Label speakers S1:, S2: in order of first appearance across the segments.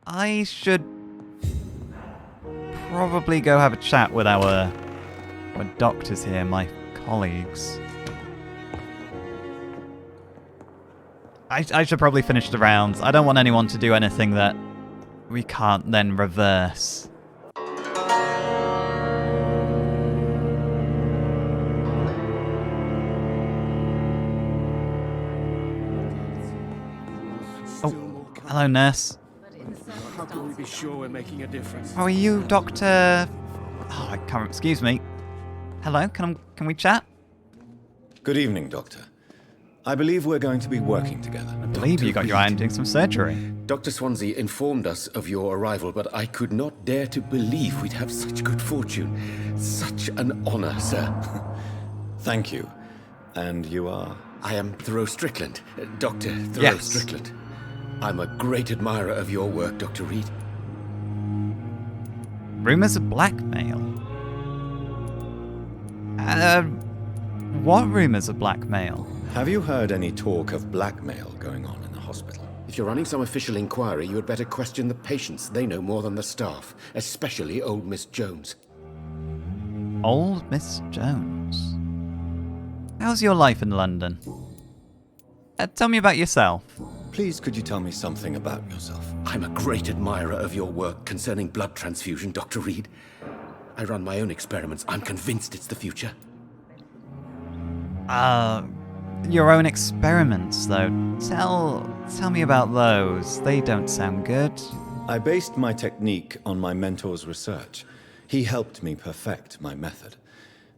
S1: I should probably go have a chat with our doctors here, my colleagues. I should probably finish the rounds. I don't want anyone to do anything that we can't then reverse. Oh, hello, nurse.
S2: How can we be sure we're making a difference?
S1: How are you, Doctor? Oh, I can't. Excuse me. Hello, can we chat?
S3: Good evening, Doctor. I believe we're going to be working together.
S1: I believe you got your eye doing some surgery.
S2: Dr. Swansea informed us of your arrival, but I could not dare to believe we'd have such good fortune. Such an honor, sir.
S3: Thank you. And you are?
S2: I am Thoreau Strickland, Dr. Thoreau Strickland. I'm a great admirer of your work, Dr. Reed.
S1: Rumors of blackmail? What rumors of blackmail?
S3: Have you heard any talk of blackmail going on in the hospital?
S2: If you're running some official inquiry, you had better question the patients. They know more than the staff, especially old Miss Jones.
S1: Old Miss Jones? How's your life in London? Tell me about yourself.
S3: Please, could you tell me something about yourself?
S2: I'm a great admirer of your work concerning blood transfusion, Dr. Reed. I run my own experiments. I'm convinced it's the future.
S1: Your own experiments, though. Tell me about those. They don't sound good.
S3: I based my technique on my mentor's research. He helped me perfect my method.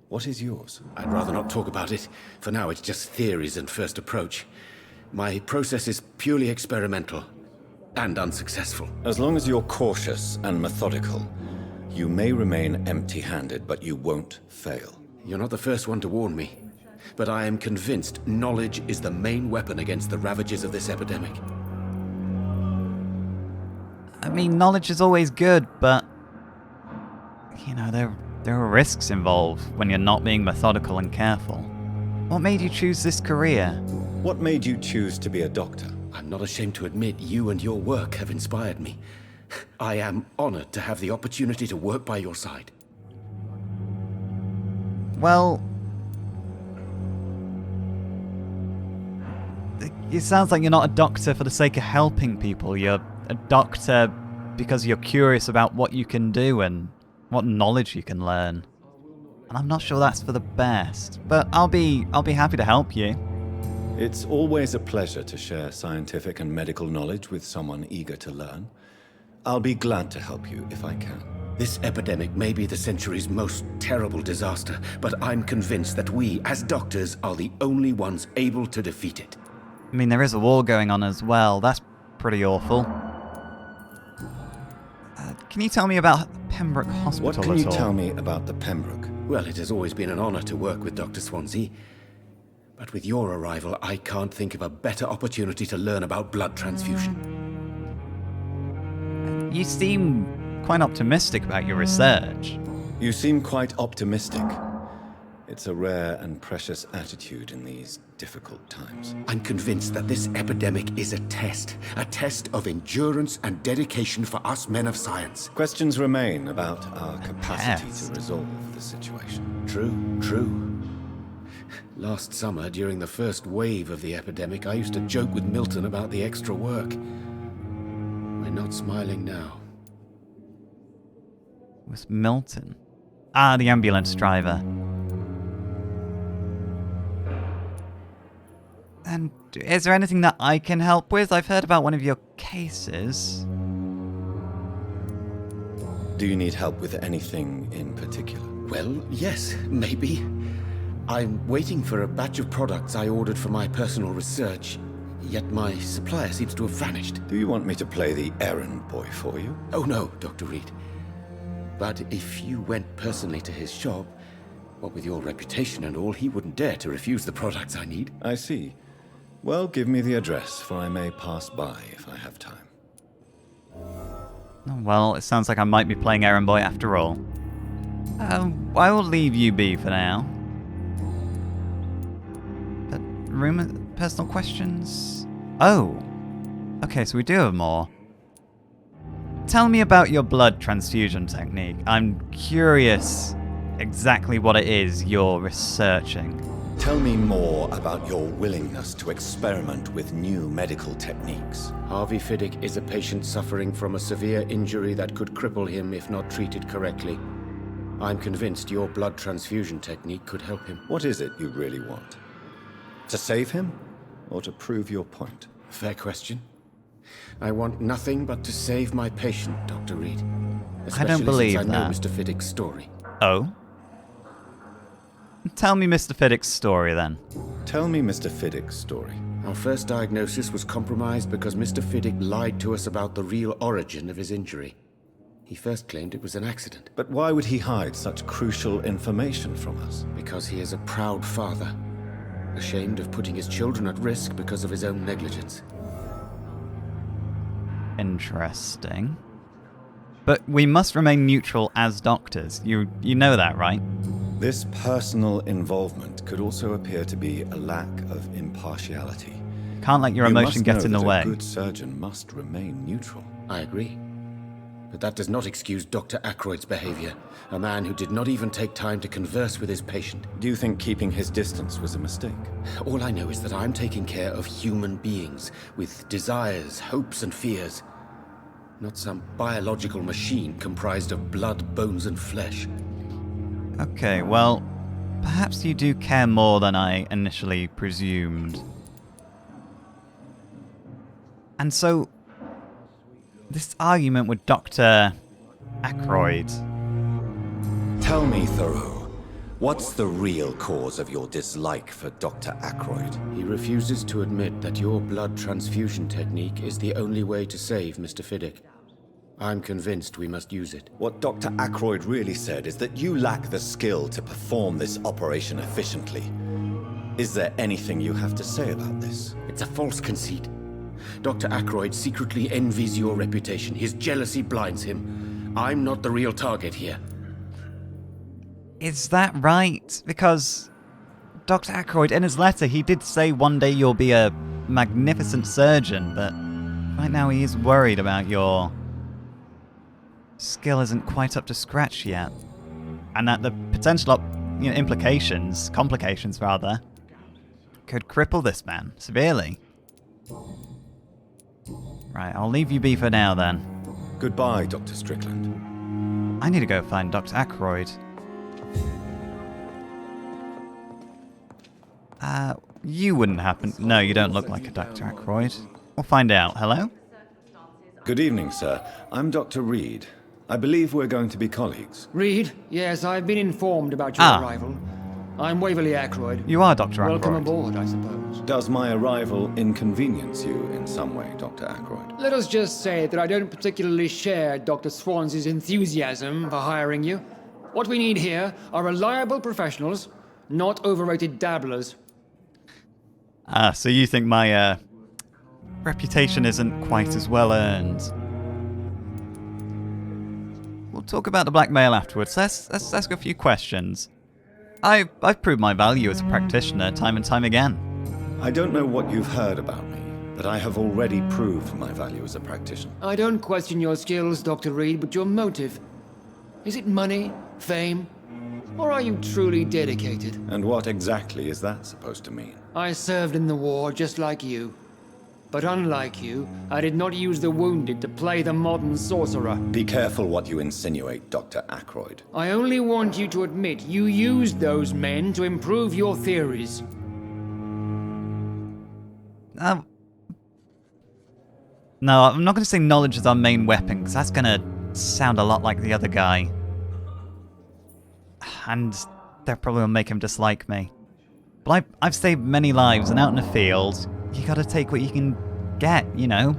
S3: What is yours?
S2: I'd rather not talk about it. For now, it's just theories and first approach. My process is purely experimental and unsuccessful.
S3: As long as you're cautious and methodical, you may remain empty-handed, but you won't fail.
S2: You're not the first one to warn me. But I am convinced knowledge is the main weapon against the ravages of this epidemic.
S1: I mean, knowledge is always good, but... You know, there are risks involved when you're not being methodical and careful. What made you choose this career?
S3: What made you choose to be a doctor?
S2: I'm not ashamed to admit you and your work have inspired me. I am honored to have the opportunity to work by your side.
S1: Well... It sounds like you're not a doctor for the sake of helping people. You're a doctor because you're curious about what you can do and what knowledge you can learn. And I'm not sure that's for the best, but I'll be happy to help you.
S3: It's always a pleasure to share scientific and medical knowledge with someone eager to learn. I'll be glad to help you if I can.
S2: This epidemic may be the century's most terrible disaster, but I'm convinced that we, as doctors, are the only ones able to defeat it.
S1: I mean, there is a war going on as well. That's pretty awful. Can you tell me about Pembroke Hospital
S3: What can you tell me about the Pembroke?
S2: Well, it has always been an honor to work with Dr. Swansea. But with your arrival, I can't think of a better opportunity to learn about blood transfusion.
S1: You seem quite optimistic about your research.
S3: You seem quite optimistic. It's a rare and precious attitude in these difficult times.
S2: I'm convinced that this epidemic is a test of endurance and dedication for us men of science.
S3: Questions remain about our capacity to resolve the situation.
S2: True. Last summer, during the first wave of the epidemic, I used to joke with Milton about the extra work. We're not smiling now.
S1: With Milton? Ah, the ambulance driver. And is there anything that I can help with? I've heard about one of your cases.
S3: Do you need help with anything in particular?
S2: Well, yes, maybe. I'm waiting for a batch of products I ordered for my personal research, yet my supplier seems to have vanished.
S3: Do you want me to play the errand boy for you?
S2: Oh no, Dr. Reed. But if you went personally to his shop, what with your reputation and all, he wouldn't dare to refuse the products I need.
S3: I see. Well, give me the address, for I may pass by if I have time.
S1: Well, it sounds like I might be playing errand boy after all. I will leave you be for now. But personal questions? Oh! Okay, so we do have more. Tell me about your blood transfusion technique. I'm curious exactly what it is you're researching.
S3: Tell me more about your willingness to experiment with new medical techniques.
S2: Harvey Fiddick is a patient suffering from a severe injury that could cripple him if not treated correctly. I'm convinced your blood transfusion technique could help him.
S3: What is it you really want? To save him, or to prove your point?
S2: Fair question. I want nothing but to save my patient, Dr. Reed.
S1: I don't believe
S2: since I know
S1: that.
S2: Mr. Fiddick's story.
S1: Oh? Tell me Mr. Fiddick's story, then.
S3: Tell me Mr. Fiddick's story.
S2: Our first diagnosis was compromised because Mr. Fiddick lied to us about the real origin of his injury. He first claimed it was an accident.
S3: But why would he hide such crucial information from us?
S2: Because he is a proud father, ashamed of putting his children at risk because of his own negligence.
S1: Interesting. But we must remain neutral as doctors. You know that, right?
S3: This personal involvement could also appear to be a lack of impartiality.
S1: Can't let your emotion get in the way.
S3: A good surgeon must remain neutral.
S2: I agree. But that does not excuse Dr. Ackroyd's behavior, a man who did not even take time to converse with his patient.
S3: Do you think keeping his distance was a mistake?
S2: All I know is that I'm taking care of human beings with desires, hopes, and fears. Not some biological machine comprised of blood, bones, and flesh.
S1: Okay, well, perhaps you do care more than I initially presumed. And so, this argument with Dr. Ackroyd.
S3: Tell me, Thoreau, what's the real cause of your dislike for Dr. Ackroyd?
S2: He refuses to admit that your blood transfusion technique is the only way to save Mr. Fiddick. I'm convinced we must use it.
S3: What Dr. Ackroyd really said is that you lack the skill to perform this operation efficiently. Is there anything you have to say about this?
S2: It's a false conceit. Dr. Ackroyd secretly envies your reputation. His jealousy blinds him. I'm not the real target here.
S1: Is that right? Because Dr. Ackroyd, in his letter, he did say one day you'll be a magnificent surgeon, but right now he is worried about your skill isn't quite up to scratch yet. And that the potential complications rather, could cripple this man severely. Right, I'll leave you be for now then.
S3: Goodbye, Dr. Strickland.
S1: I need to go find Dr. Ackroyd. You wouldn't happen... No, you don't look like a Dr. Ackroyd. We'll find out. Hello?
S3: Good evening, sir. I'm Dr. Reed. I believe we're going to be colleagues.
S4: Reed? Yes, I've been informed about your arrival. I'm Waverly Ackroyd.
S1: You are Dr. Ackroyd.
S4: Welcome aboard, I suppose.
S3: Does my arrival inconvenience you in some way, Dr. Ackroyd?
S4: Let us just say that I don't particularly share Dr. Swans's enthusiasm for hiring you. What we need here are reliable professionals, not overrated dabblers.
S1: So you think my reputation isn't quite as well earned? We'll talk about the blackmail afterwards. Let's ask a few questions. I've proved my value as a practitioner time and time again.
S3: I don't know what you've heard about me, but I have already proved my value as a practitioner.
S4: I don't question your skills, Dr. Reed, but your motive. Is it money, fame, or are you truly dedicated?
S3: And what exactly is that supposed to mean?
S4: I served in the war just like you. But unlike you, I did not use the wounded to play the modern sorcerer.
S3: Be careful what you insinuate, Dr. Ackroyd.
S4: I only want you to admit you used those men to improve your theories.
S1: No, I'm not going to say knowledge is our main weapon, because that's going to sound a lot like the other guy. And that probably will make him dislike me. But I've saved many lives, and out in the field, you gotta take what you can get, you know?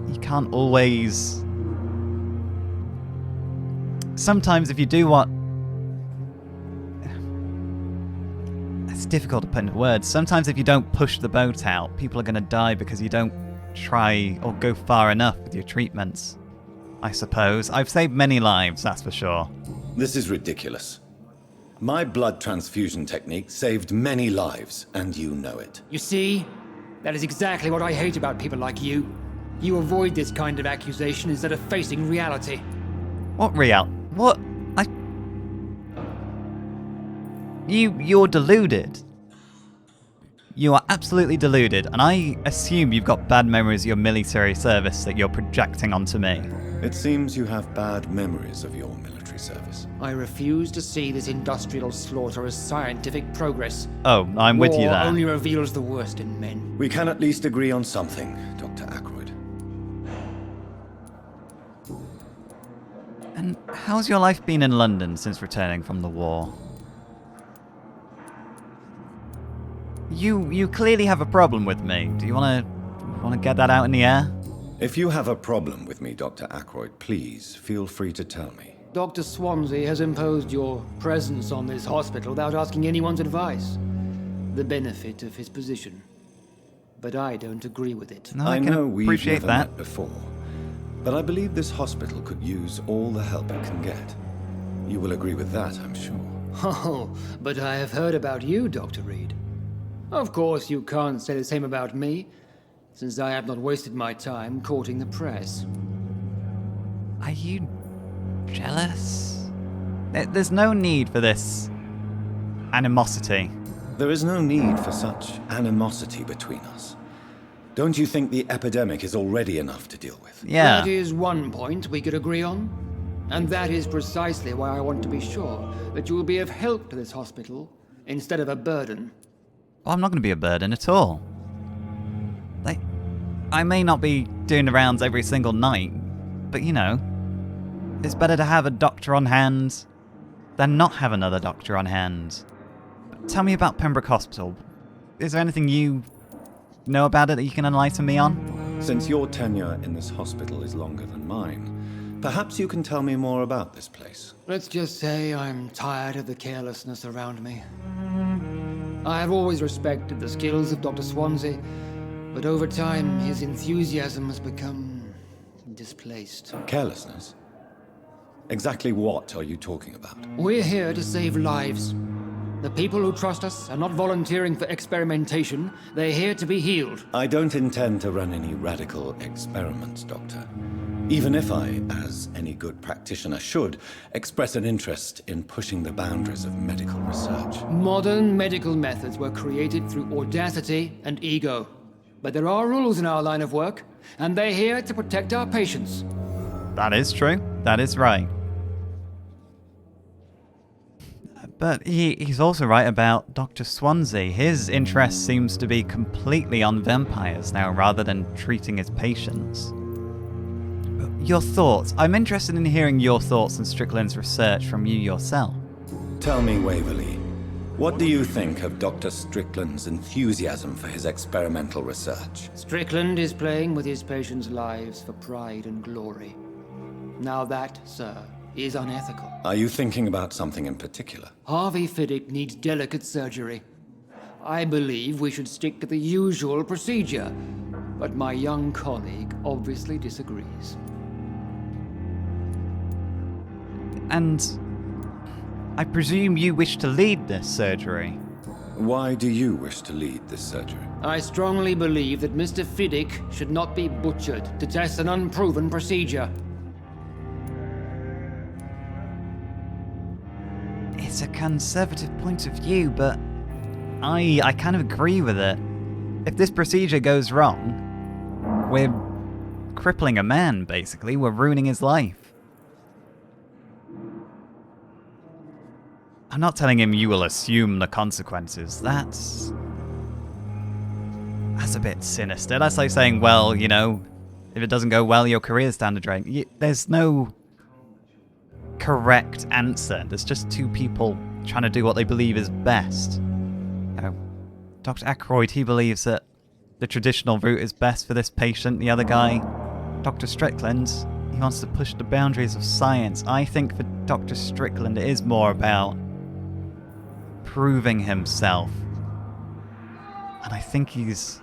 S1: You can't always... Sometimes if you do what... It's difficult to put into words. Sometimes if you don't push the boat out, people are gonna die because you don't try or go far enough with your treatments. I suppose. I've saved many lives, that's for sure.
S3: This is ridiculous. My blood transfusion technique saved many lives, and you know it.
S4: You see? That is exactly what I hate about people like you. You avoid this kind of accusation instead of facing reality.
S1: What What? You're deluded. You are absolutely deluded, and I assume you've got bad memories of your military service that you're projecting onto me.
S3: It seems you have bad memories of your military service.
S4: I refuse to see this industrial slaughter as scientific progress.
S1: Oh, I'm with you
S4: War
S1: there.
S4: only reveals the worst in men.
S3: We can at least agree on something, Dr. Ackroyd.
S1: And how's your life been in London since returning from the war? You clearly have a problem with me. Do you want to get that out in the air?
S3: If you have a problem with me, Dr. Ackroyd, please feel free to tell me.
S4: Dr. Swansea has imposed your presence on this hospital without asking anyone's advice. The benefit of his position. But I don't agree with it.
S1: No,
S3: I
S1: can
S3: know we've
S1: appreciate
S3: never
S1: that.
S3: met before, but I believe this hospital could use all the help it can get. You will agree with that, I'm sure.
S4: Oh, but I have heard about you, Dr. Reed. Of course, you can't say the same about me, since I have not wasted my time courting the press.
S1: Are you jealous? There's no need for this animosity.
S3: There is no need for such animosity between us. Don't you think the epidemic is already enough to deal with?
S1: Yeah.
S4: That is one point we could agree on. And that is precisely why I want to be sure that you will be of help to this hospital instead of a burden.
S1: Well, I'm not going to be a burden at all. I may not be doing the rounds every single night, but you know, it's better to have a doctor on hand than not have another doctor on hand. But tell me about Pembroke Hospital. Is there anything you know about it that you can enlighten me on?
S3: Since your tenure in this hospital is longer than mine, perhaps you can tell me more about this place.
S4: Let's just say I'm tired of the carelessness around me. I have always respected the skills of Dr. Swansea, but over time his enthusiasm has become displaced.
S3: Carelessness? Exactly what are you talking about?
S4: We're here to save lives. The people who trust us are not volunteering for experimentation. They're here to be healed.
S3: I don't intend to run any radical experiments, Doctor. Even if I, as any good practitioner should, express an interest in pushing the boundaries of medical research.
S4: Modern medical methods were created through audacity and ego. But there are rules in our line of work, and they're here to protect our patients.
S1: That is true. That is right. But he's also right about Dr. Swansea. His interest seems to be completely on vampires now rather than treating his patients. Your thoughts. I'm interested in hearing your thoughts on Strickland's research from you yourself.
S3: Tell me, Waverley, what do you think of Dr. Strickland's enthusiasm for his experimental research?
S4: Strickland is playing with his patients' lives for pride and glory. Now that, sir, is unethical.
S3: Are you thinking about something in particular?
S4: Harvey Fiddick needs delicate surgery. I believe we should stick to the usual procedure, but my young colleague obviously disagrees.
S1: And I presume you wish to lead this surgery.
S3: Why do you wish to lead this surgery?
S4: I strongly believe that Mr. Fiddick should not be butchered to test an unproven procedure.
S1: It's a conservative point of view, but I kind of agree with it. If this procedure goes wrong, we're crippling a man, basically. We're ruining his life. I'm not telling him you will assume the consequences. That's a bit sinister. That's like saying, well, you know, if it doesn't go well, your career's down the drain. There's no correct answer. There's just two people trying to do what they believe is best. Dr. Ackroyd, he believes that the traditional route is best for this patient. The other guy, Dr. Strickland, he wants to push the boundaries of science. I think for Dr. Strickland, it is more about proving himself. And I think he's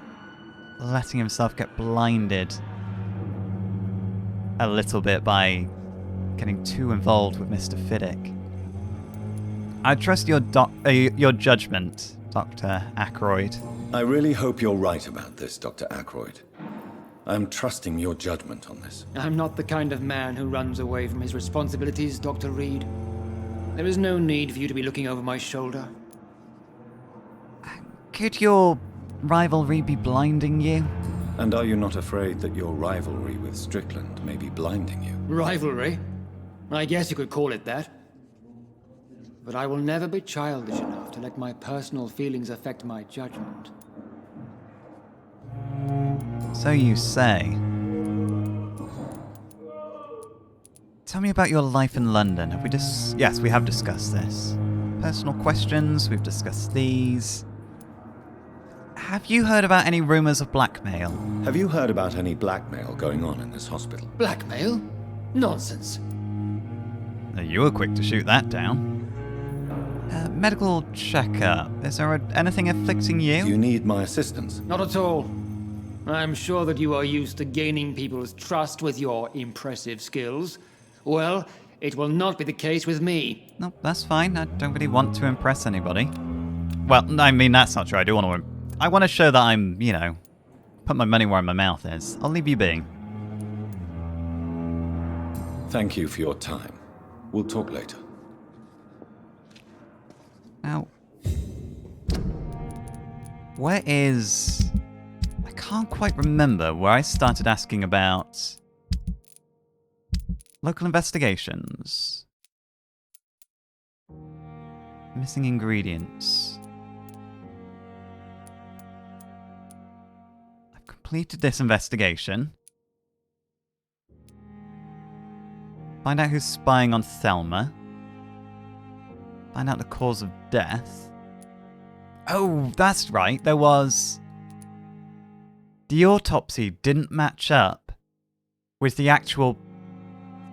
S1: letting himself get blinded a little bit by getting too involved with Mr. Fiddick. I trust your judgment, Dr. Ackroyd.
S3: I really hope you're right about this, Dr. Ackroyd. I'm trusting your judgment on this.
S4: I'm not the kind of man who runs away from his responsibilities, Dr. Reed. There is no need for you to be looking over my shoulder.
S1: Could your rivalry be blinding you?
S3: And are you not afraid that your rivalry with Strickland may be blinding you?
S4: Rivalry? I guess you could call it that. But I will never be childish enough to let my personal feelings affect my judgment.
S1: So you say. Tell me about your life in London. Have we Yes, we have discussed this. Personal questions, we've discussed these. Have you heard about any rumors of blackmail?
S3: Have you heard about any blackmail going on in this hospital?
S4: Blackmail? Nonsense.
S1: You were quick to shoot that down. Medical checkup. Is there anything afflicting you?
S3: Do you need my assistance?
S4: Not at all. I'm sure that you are used to gaining people's trust with your impressive skills. Well, it will not be the case with me.
S1: No, that's fine. I don't really want to impress anybody. Well, I mean, that's not true. I want to show that I'm, put my money where my mouth is. I'll leave you be.
S3: Thank you for your time. We'll talk later.
S1: Now, where is... I can't quite remember where I started asking about local investigations. Missing ingredients. I've completed this investigation. Find out who's spying on Thelma. Find out the cause of death. Oh, that's right, there was... The autopsy didn't match up with the actual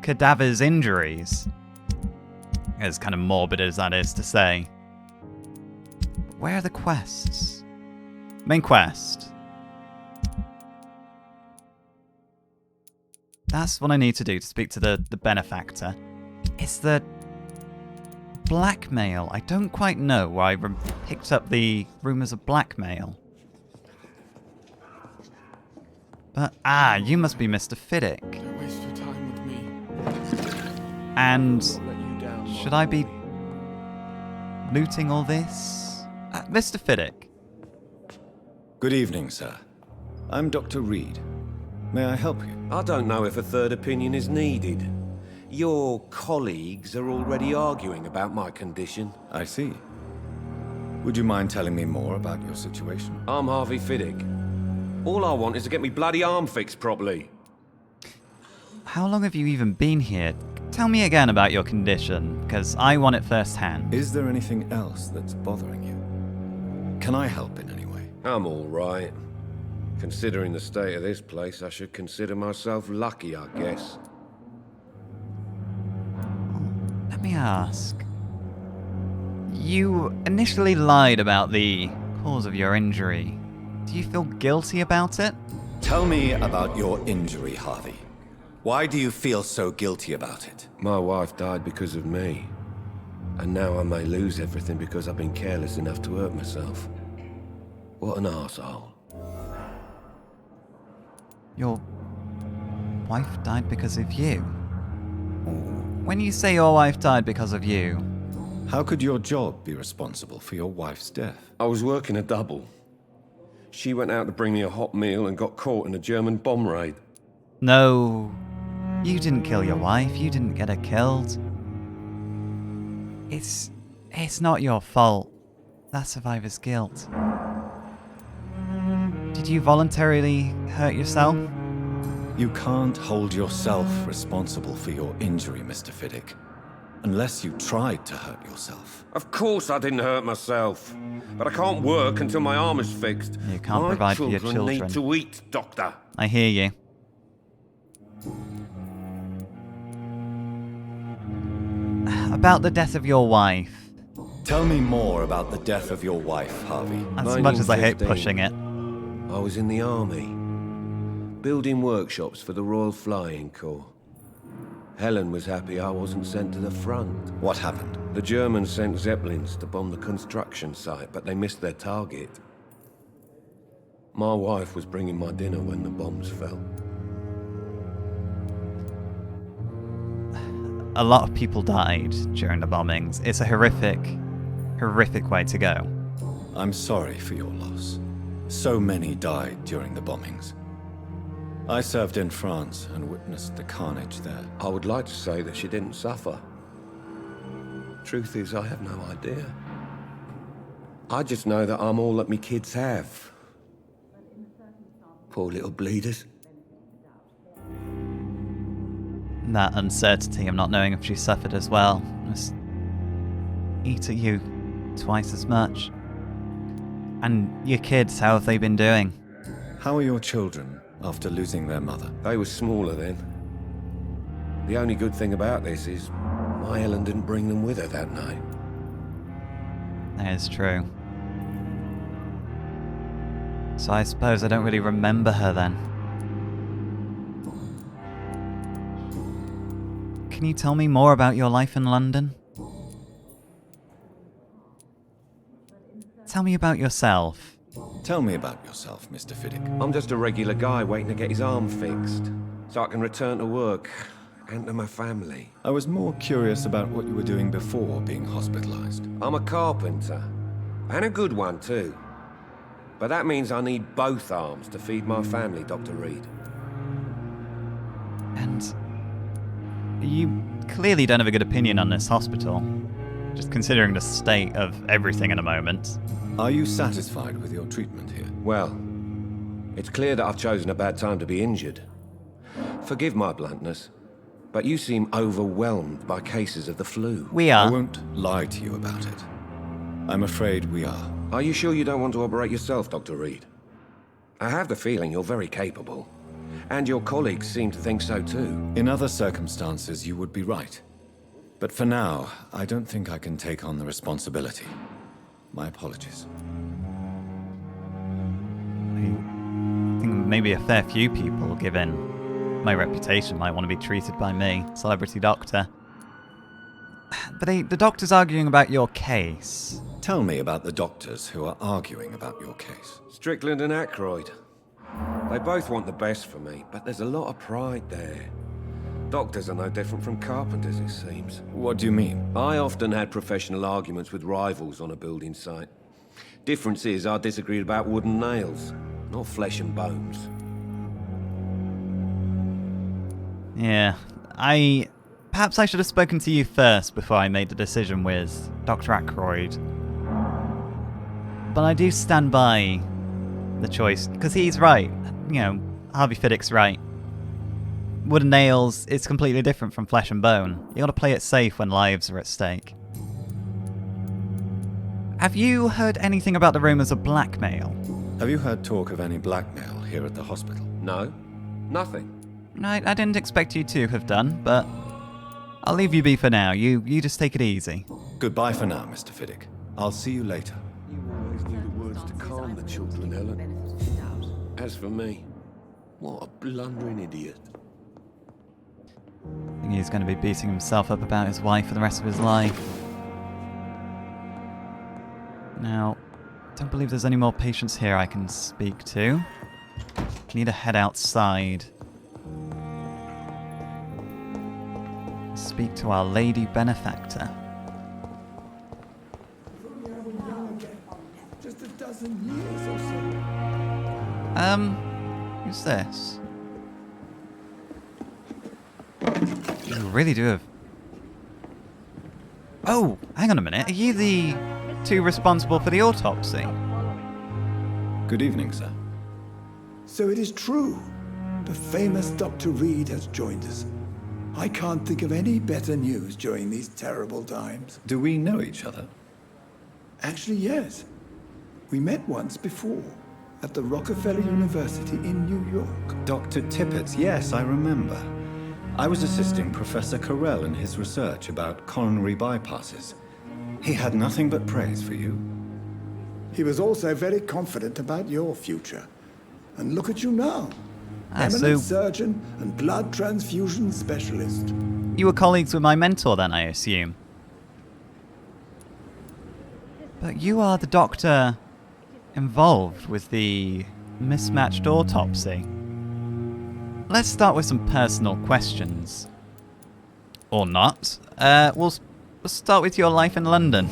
S1: cadaver's injuries. As kind of morbid as that is to say. Where are the quests? Main quest. That's what I need to do to speak to the Benefactor. It's the blackmail. I don't quite know where I picked up the rumors of blackmail. But, you must be Mr. Fiddick.
S2: Don't waste your time with me.
S1: And
S2: I'll let you down,
S1: should I be looting all this? Mr. Fiddick.
S3: Good evening, sir. I'm Dr. Reed. May I help you?
S5: I don't know if a third opinion is needed. Your colleagues are already arguing about my condition.
S3: I see. Would you mind telling me more about your situation?
S5: I'm Harvey Fiddick. All I want is to get me bloody arm fixed properly.
S1: How long have you even been here? Tell me again about your condition, because I want it firsthand.
S3: Is there anything else that's bothering you? Can I help in any way?
S5: I'm all right. Considering the state of this place, I should consider myself lucky, I guess.
S1: Let me ask. You initially lied about the cause of your injury. Do you feel guilty about it?
S3: Tell me about your injury, Harvey. Why do you feel so guilty about it?
S5: My wife died because of me. And now I may lose everything because I've been careless enough to hurt myself. What an arsehole.
S1: Your wife died because of you? When you say your wife died because of you...
S3: How could your job be responsible for your wife's death?
S5: I was working a double. She went out to bring me a hot meal and got caught in a German bomb raid.
S1: No, you didn't kill your wife. You didn't get her killed. It's not your fault. That's survivor's guilt. Did you voluntarily hurt yourself?
S3: You can't hold yourself responsible for your injury, Mr. Fiddick, unless you tried to hurt yourself.
S5: Of course I didn't hurt myself, but I can't work until my arm is fixed.
S1: You can't provide for your children.
S5: Need to eat, Doctor.
S1: I hear you. About the death of your wife.
S3: Tell me more about the death of your wife, Harvey.
S1: As much as I hate
S5: 1915.
S1: pushing it.
S5: I was in the army, building workshops for the Royal Flying Corps. Helen was happy I wasn't sent to the front.
S3: What happened?
S5: The Germans sent Zeppelins to bomb the construction site, but they missed their target. My wife was bringing my dinner when the bombs fell.
S1: A lot of people died during the bombings. It's a horrific, horrific way to go.
S3: I'm sorry for your loss. So many died during the bombings. I served in France and witnessed the carnage there.
S5: I would like to say that she didn't suffer. Truth is, I have no idea. I just know that I'm all that me kids have. Poor little bleeders.
S1: That uncertainty of not knowing if she suffered as well must eat at you twice as much. And your kids, how have they been doing?
S3: How are your children after losing their mother?
S5: They were smaller then. The only good thing about this is my Helen didn't bring them with her that night.
S1: That is true. So I suppose I don't really remember her then. Can you tell me more about your life in London? Tell me about yourself.
S3: Tell me about yourself, Mr. Fiddick.
S5: I'm just a regular guy waiting to get his arm fixed, so I can return to work and to my family.
S3: I was more curious about what you were doing before being hospitalized.
S5: I'm a carpenter, and a good one too. But that means I need both arms to feed my family, Dr. Reed.
S1: And you clearly don't have a good opinion on this hospital, just considering the state of everything at the moment.
S3: Are you satisfied with your treatment here?
S5: Well, it's clear that I've chosen a bad time to be injured. Forgive my bluntness, but you seem overwhelmed by cases of the flu.
S1: We
S3: I
S1: are.
S3: won't lie to you about it. I'm afraid we are.
S5: Are you sure you don't want to operate yourself, Dr. Reed? I have the feeling you're very capable, and your colleagues seem to think so too.
S3: In other circumstances, you would be right. But for now, I don't think I can take on the responsibility. My apologies.
S1: I think maybe a fair few people, given my reputation, might want to be treated by me, celebrity doctor. But the doctor's arguing about your case.
S3: Tell me about the doctors who are arguing about your case.
S5: Strickland and Ackroyd. They both want the best for me, but there's a lot of pride there. Doctors are no different from carpenters, it seems.
S3: What do you mean?
S5: I often had professional arguments with rivals on a building site. Difference is I disagreed about wooden nails, not flesh and bones.
S1: Yeah, perhaps I should have spoken to you first before I made the decision with Dr. Ackroyd. But I do stand by the choice, because he's right. You know, Harvey Fiddick's right. Wooden nails is completely different from flesh and bone. You gotta play it safe when lives are at stake. Have you heard anything about the rumours of blackmail?
S3: Have you heard talk of any blackmail here at the hospital?
S5: No, nothing.
S1: I didn't expect you to have done, but I'll leave you be for now. You just take it easy.
S3: Goodbye for now, Mr. Fiddick. I'll see you later.
S5: You always knew the words to calm the children, Helen. As for me, what a blundering idiot.
S1: I think he's going to be beating himself up about his wife for the rest of his life. Now, don't believe there's any more patients here I can speak to. Need to head outside. Speak to our Lady Benefactor.
S6: Just a dozen years or so.
S1: Who's this? You really do have... Oh, hang on a minute. Are you the two responsible for the autopsy?
S3: Good evening, sir.
S6: So it is true. The famous Dr. Reed has joined us. I can't think of any better news during these terrible times.
S3: Do we know each other?
S6: Actually, yes. We met once before, at the Rockefeller University in New York.
S3: Dr. Tippett, yes, I remember. I was assisting Professor Carell in his research about coronary bypasses. He had nothing but praise for you.
S6: He was also very confident about your future. And look at you now. Eminent surgeon and blood transfusion specialist.
S1: You were colleagues with my mentor then, I assume. But you are the doctor involved with the mismatched autopsy. Let's start with some personal questions. Or not. We'll start with your life in London.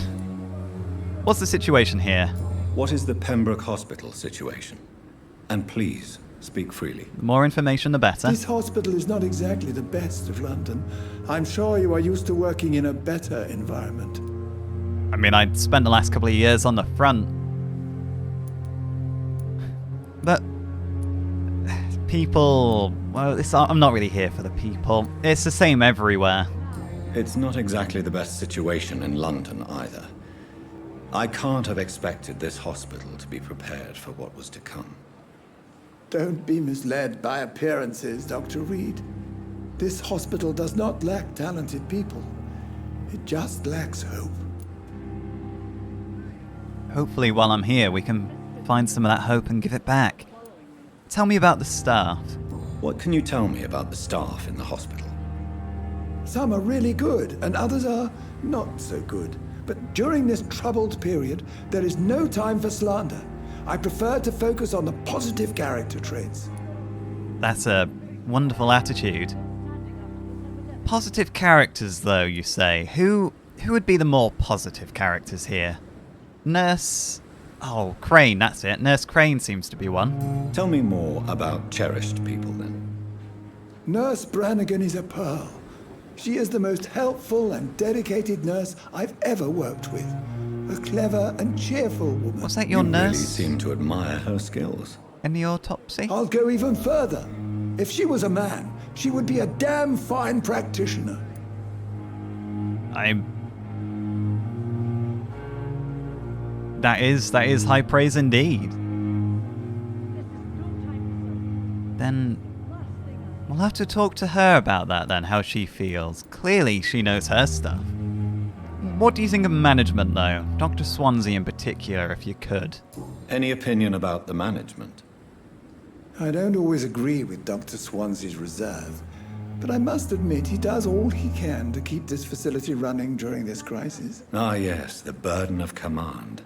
S1: What's the situation here?
S3: What is the Pembroke Hospital situation? And please, speak freely.
S1: The more information, the better.
S6: This hospital is not exactly the best of London. I'm sure you are used to working in a better environment.
S1: I mean, I spent the last couple of years on the front. But people, well, I'm not really here for the people. It's the same everywhere.
S3: It's not exactly the best situation in London either. I can't have expected this hospital to be prepared for what was to come.
S6: Don't be misled by appearances, Dr. Reed. This hospital does not lack talented people. It just lacks hope.
S1: Hopefully while I'm here we can find some of that hope and give it back. Tell me about the staff.
S3: What can you tell me about the staff in the hospital?
S6: Some are really good, and others are not so good. But during this troubled period, there is no time for slander. I prefer to focus on the positive character traits.
S1: That's a wonderful attitude. Positive characters, though, you say. Who would be the more positive characters here? Nurse... Oh, Crane, that's it. Nurse Crane seems to be one.
S3: Tell me more about cherished people, then.
S6: Nurse Brannigan is a pearl. She is the most helpful and dedicated nurse I've ever worked with. A clever and cheerful woman.
S1: Was that your
S3: You
S1: nurse?
S3: really seem to admire her skills.
S1: In the autopsy?
S6: I'll go even further. If she was a man, she would be a damn fine practitioner.
S1: That is high praise indeed. Then we'll have to talk to her about that then, how she feels. Clearly she knows her stuff. What do you think of management though? Dr. Swansea in particular, if you could.
S3: Any opinion about the management?
S6: I don't always agree with Dr. Swansea's reserve, but I must admit he does all he can to keep this facility running during this crisis.
S3: Ah yes, the burden of command.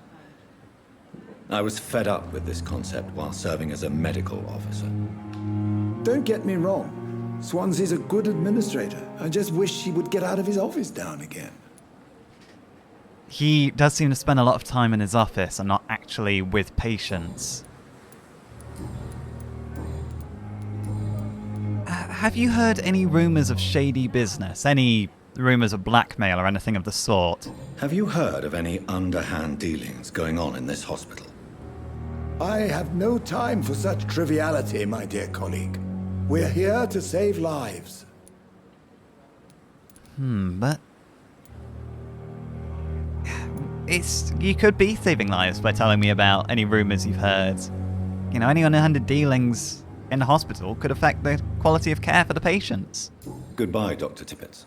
S3: I was fed up with this concept while serving as a medical officer.
S6: Don't get me wrong. Swansea's a good administrator. I just wish he would get out of his office now and again.
S1: He does seem to spend a lot of time in his office and not actually with patients. Have you heard any rumours of shady business? Any rumours of blackmail or anything of the sort?
S3: Have you heard of any underhand dealings going on in this hospital?
S6: I have no time for such triviality, my dear colleague. We're here to save lives.
S1: But... you could be saving lives by telling me about any rumours you've heard. You know, any underhanded dealings in the hospital could affect the quality of care for the patients.
S3: Goodbye, Dr. Tippett.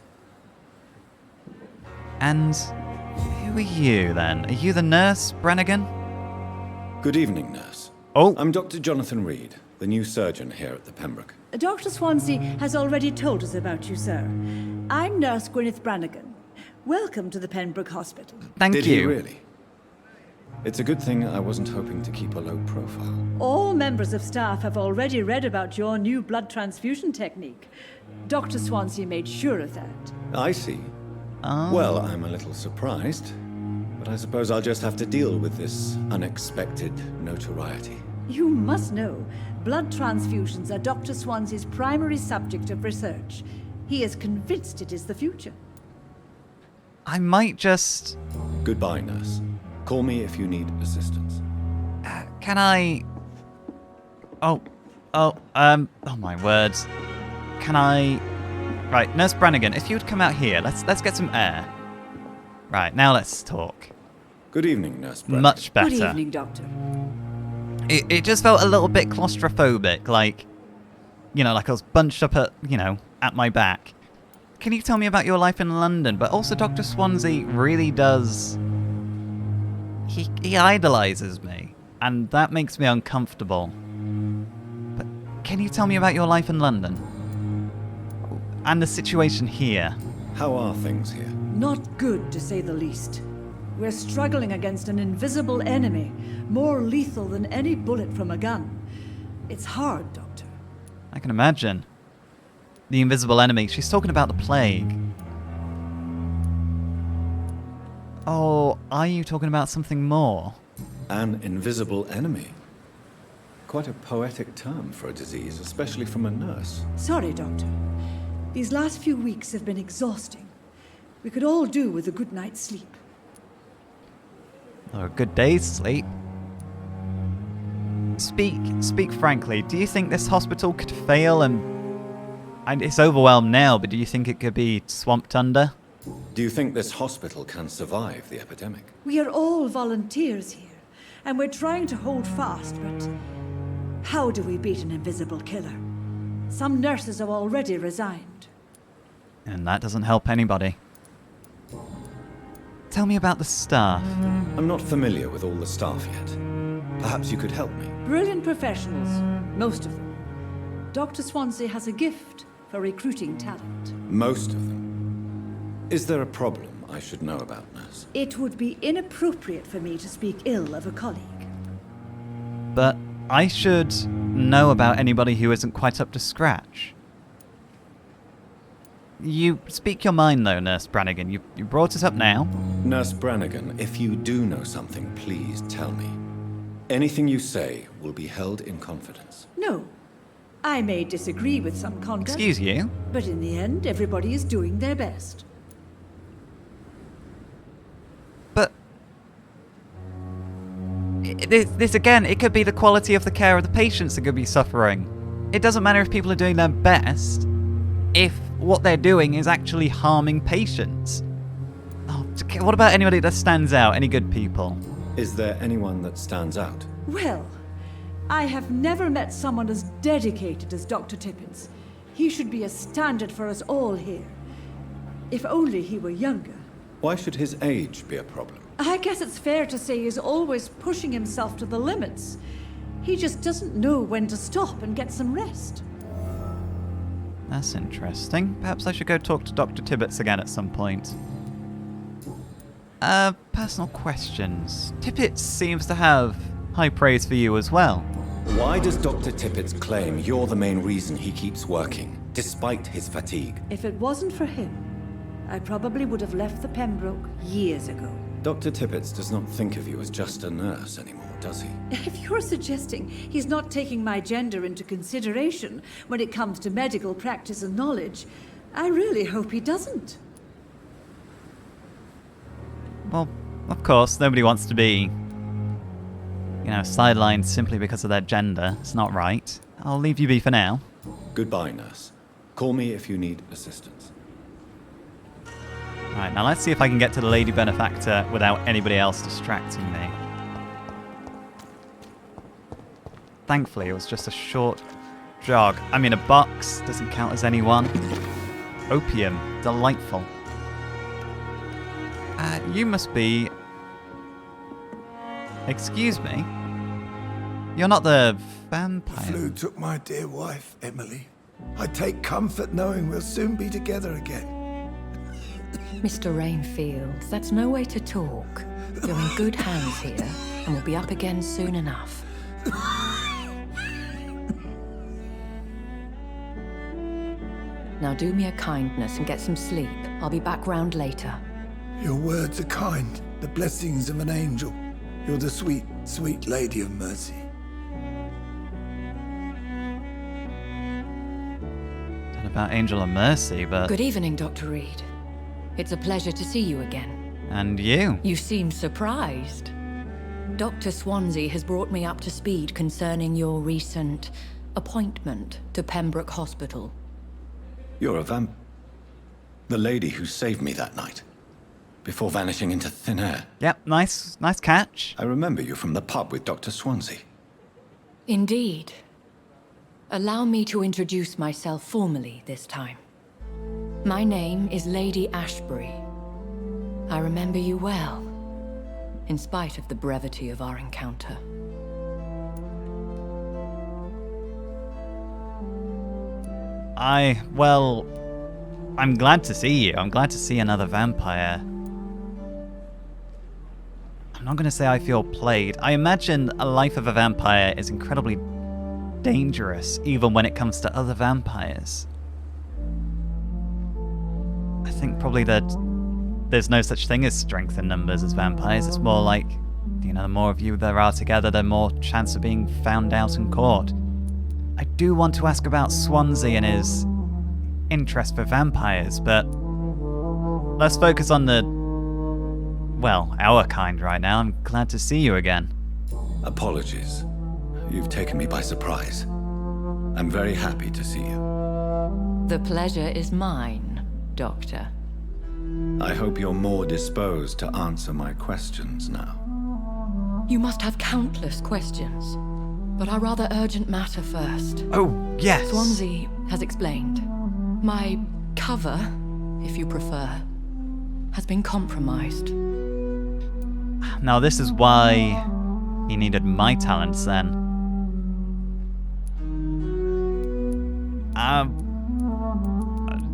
S1: And who are you, then? Are you the nurse, Brannigan?
S3: Good evening, nurse.
S1: Oh.
S3: I'm Dr. Jonathan Reed, the new surgeon here at the Pembroke.
S7: Dr. Swansea has already told us about you, sir. I'm Nurse Gwyneth Brannigan. Welcome to the Pembroke Hospital.
S1: Thank you.
S3: Did he really? It's a good thing I wasn't hoping to keep a low profile.
S7: All members of staff have already read about your new blood transfusion technique. Dr. Swansea made sure of that.
S3: I see.
S1: Oh.
S3: Well, I'm a little surprised, but I suppose I'll just have to deal with this unexpected notoriety.
S7: You must know, blood transfusions are Dr. Swansea's primary subject of research. He is convinced it is the future.
S1: I might just...
S3: Goodbye, nurse. Call me if you need assistance.
S1: Can I... Oh my words. Can I... Right, Nurse Brannigan, if you would come out here, let's get some air. Right, now let's talk.
S3: Good evening, Nurse Brannigan.
S1: Much better.
S7: Good evening, Doctor.
S1: It just felt a little bit claustrophobic, like, you know, like I was bunched up at my back. Can you tell me about your life in London? But also Dr. Swansea really does... He idolizes me, and that makes me uncomfortable. But can you tell me about your life in London? And the situation here?
S3: How are things here?
S7: Not good, to say the least. We're struggling against an invisible enemy, more lethal than any bullet from a gun. It's hard, Doctor.
S1: I can imagine. The invisible enemy. She's talking about the plague. Oh, are you talking about something more?
S3: An invisible enemy. Quite a poetic term for a disease, especially from a nurse.
S7: Sorry, Doctor. These last few weeks have been exhausting. We could all do with a good night's sleep.
S1: Or a good day's sleep. Speak frankly, do you think this hospital could fail and it's overwhelmed now, but do you think it could be swamped under?
S3: Do you think this hospital can survive the epidemic?
S7: We are all volunteers here, and we're trying to hold fast, but how do we beat an invisible killer? Some nurses have already resigned.
S1: And that doesn't help anybody. Tell me about the staff.
S3: I'm not familiar with all the staff yet. Perhaps you could help me.
S7: Brilliant professionals, most of them. Dr. Swansea has a gift for recruiting talent.
S3: Most of them. Is there a problem I should know about, nurse?
S7: It would be inappropriate for me to speak ill of a colleague.
S1: But I should know about anybody who isn't quite up to scratch. You speak your mind, though, Nurse Brannigan. You brought it up now.
S3: Nurse Brannigan, if you do know something, please tell me. Anything you say will be held in confidence.
S7: No. I may disagree with some conduct.
S1: Excuse you?
S7: But in the end, everybody is doing their best.
S1: But this again, it could be the quality of the care of the patients that could be suffering. It doesn't matter if people are doing their best if what they're doing is actually harming patients. Oh, what about anybody that stands out? Any good people?
S3: Is there anyone that stands out?
S7: Well, I have never met someone as dedicated as Dr. Tippins. He should be a standard for us all here. If only he were younger.
S3: Why should his age be a problem?
S7: I guess it's fair to say he's always pushing himself to the limits. He just doesn't know when to stop and get some rest.
S1: That's interesting. Perhaps I should go talk to Dr. Tibbets again at some point. Personal questions. Tippets seems to have high praise for you as well.
S3: Why does Dr. Tippets claim you're the main reason he keeps working, despite his fatigue?
S7: If it wasn't for him, I probably would have left the Pembroke years ago.
S3: Dr. Tippets does not think of you as just a nurse anymore, does he?
S7: If you're suggesting he's not taking my gender into consideration when it comes to medical practice and knowledge, I really hope he doesn't.
S1: Well, of course, nobody wants to be, sidelined simply because of their gender. It's not right. I'll leave you be for now.
S3: Goodbye, nurse. Call me if you need assistance.
S1: Right, now let's see if I can get to the Lady Benefactor without anybody else distracting me. Thankfully, it was just a short jog. I mean, a box doesn't count as anyone. Opium. Delightful. You must be... Excuse me? You're not the vampire?
S6: The flu took my dear wife, Emily. I take comfort knowing we'll soon be together again.
S8: Mr. Rainfield, that's no way to talk. You're in good hands here, and we'll be up again soon enough. Now do me a kindness and get some sleep. I'll be back round later.
S6: Your words are kind, the blessings of an angel. You're the sweet, sweet Lady of Mercy.
S1: Don't know about Angel of Mercy, but...
S8: Good evening, Dr. Reed. It's a pleasure to see you again.
S1: And you?
S8: You seem surprised. Dr. Swansea has brought me up to speed concerning your recent appointment to Pembroke Hospital.
S3: You're a the lady who saved me that night, before vanishing into thin air.
S1: Yep, nice catch.
S3: I remember you from the pub with Dr. Swansea.
S8: Indeed. Allow me to introduce myself formally this time. My name is Lady Ashbury. I remember you well, in spite of the brevity of our encounter.
S1: I'm glad to see you. I'm glad to see another vampire. I'm not going to say I feel played. I imagine a life of a vampire is incredibly dangerous, even when it comes to other vampires. I think probably that there's no such thing as strength in numbers as vampires. It's more like, the more of you there are together, the more chance of being found out and caught. I do want to ask about Swansea and his interest for vampires, but let's focus on our kind right now. I'm glad to see you again.
S3: Apologies. You've taken me by surprise. I'm very happy to see you.
S8: The pleasure is mine, Doctor.
S3: I hope you're more disposed to answer my questions now.
S8: You must have countless questions, but our rather urgent matter first.
S1: Oh, yes!
S8: Swansea has explained. My cover, if you prefer, has been compromised.
S1: Now this is why he needed my talents then.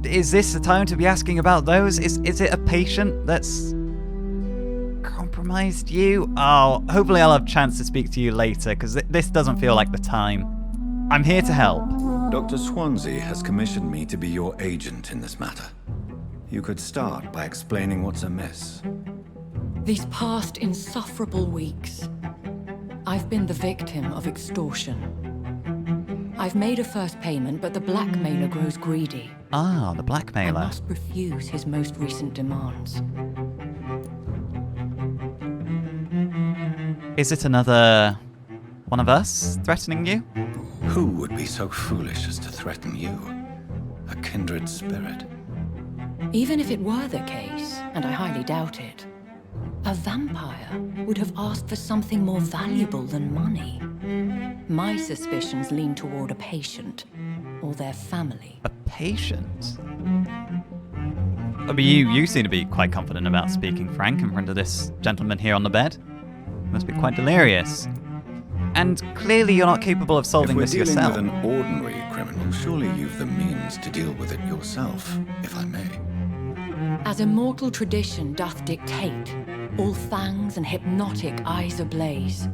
S1: Is this the time to be asking about those? Is it a patient that's compromised you? Oh, hopefully I'll have a chance to speak to you later, because this doesn't feel like the time. I'm here to help.
S3: Dr. Swansea has commissioned me to be your agent in this matter. You could start by explaining what's amiss.
S8: These past insufferable weeks, I've been the victim of extortion. I've made a first payment, but the blackmailer grows greedy.
S1: Ah, the
S8: I
S1: blackmailer.
S8: must refuse his most recent demands.
S1: Is it another one of us threatening you?
S3: Who would be so foolish as to threaten you? A kindred spirit.
S8: Even if it were the case, and I highly doubt it, a vampire would have asked for something more valuable than money. My suspicions lean toward a patient, or their family.
S1: A patient? I mean, you seem to be quite confident about speaking frank in front of this gentleman here on the bed. You must be quite delirious. And clearly you're not capable of solving this yourself.
S3: If we're dealing with an ordinary criminal, surely you've the means to deal with it yourself, if I may.
S8: As immortal tradition doth dictate, all fangs and hypnotic eyes ablaze,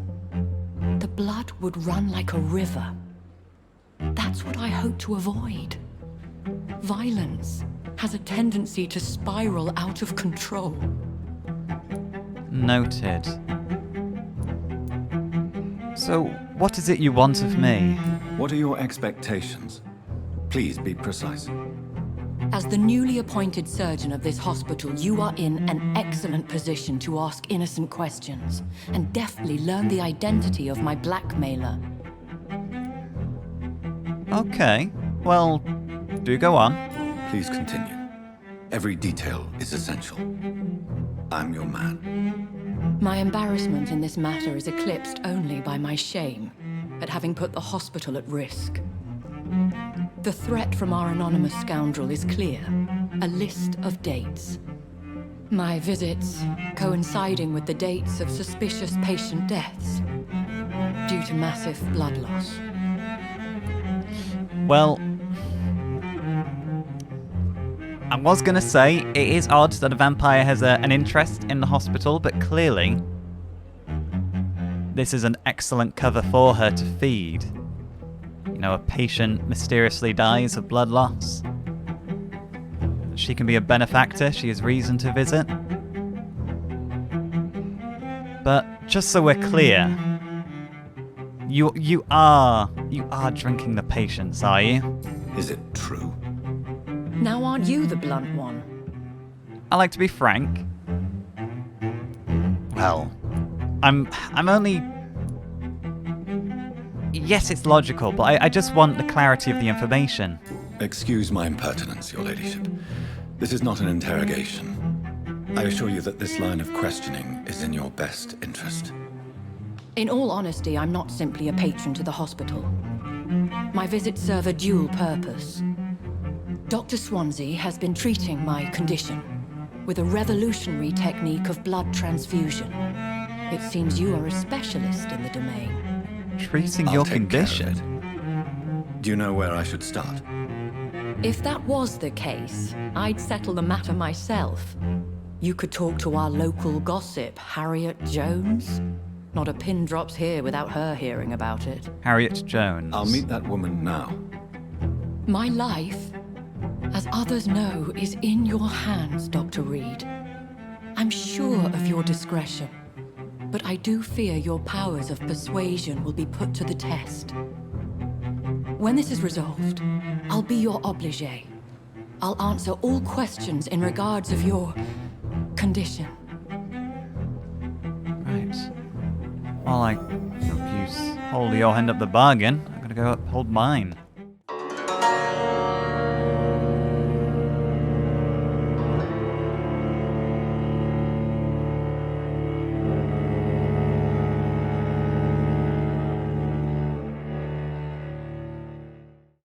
S8: the blood would run like a river. That's what I hope to avoid. Violence has a tendency to spiral out of control.
S1: Noted. So, what is it you want of me?
S3: What are your expectations? Please be precise.
S8: As the newly appointed surgeon of this hospital, you are in an excellent position to ask innocent questions and deftly learn the identity of my blackmailer.
S1: Okay, well, do go on.
S3: Please continue. Every detail is essential. I'm your man.
S8: My embarrassment in this matter is eclipsed only by my shame at having put the hospital at risk. The threat from our anonymous scoundrel is clear. A list of dates. My visits coinciding with the dates of suspicious patient deaths due to massive blood loss.
S1: Well, I was gonna say, it is odd that a vampire has an interest in the hospital, but clearly this is an excellent cover for her to feed. You know, a patient mysteriously dies of blood loss. She can be a benefactor, she has reason to visit. But just so we're clear, you are drinking the patients, are you?
S3: Is it true?
S8: Now aren't you the blunt one?
S1: I like to be frank. Well, I'm only... Yes, it's logical, but I just want the clarity of the information.
S3: Excuse my impertinence, your ladyship. This is not an interrogation. I assure you that this line of questioning is in your best interest.
S8: In all honesty, I'm not simply a patron to the hospital. My visits serve a dual purpose. Dr. Swansea has been treating my condition with a revolutionary technique of blood transfusion. It seems you are a specialist in the domain.
S1: Treating
S3: I'll
S1: your
S3: take care of
S1: condition?
S3: it. Do you know where I should start?
S8: If that was the case, I'd settle the matter myself. You could talk to our local gossip, Harriet Jones. Not a pin drops here without her hearing about it.
S1: Harriet Jones.
S3: I'll meet that woman now.
S8: My life, as others know, is in your hands, Dr. Reed. I'm sure of your discretion, but I do fear your powers of persuasion will be put to the test. When this is resolved, I'll be your obligé. I'll answer all questions in regards of your condition.
S1: Right. Well, I hope you hold your end of the bargain. I'm gonna go uphold mine.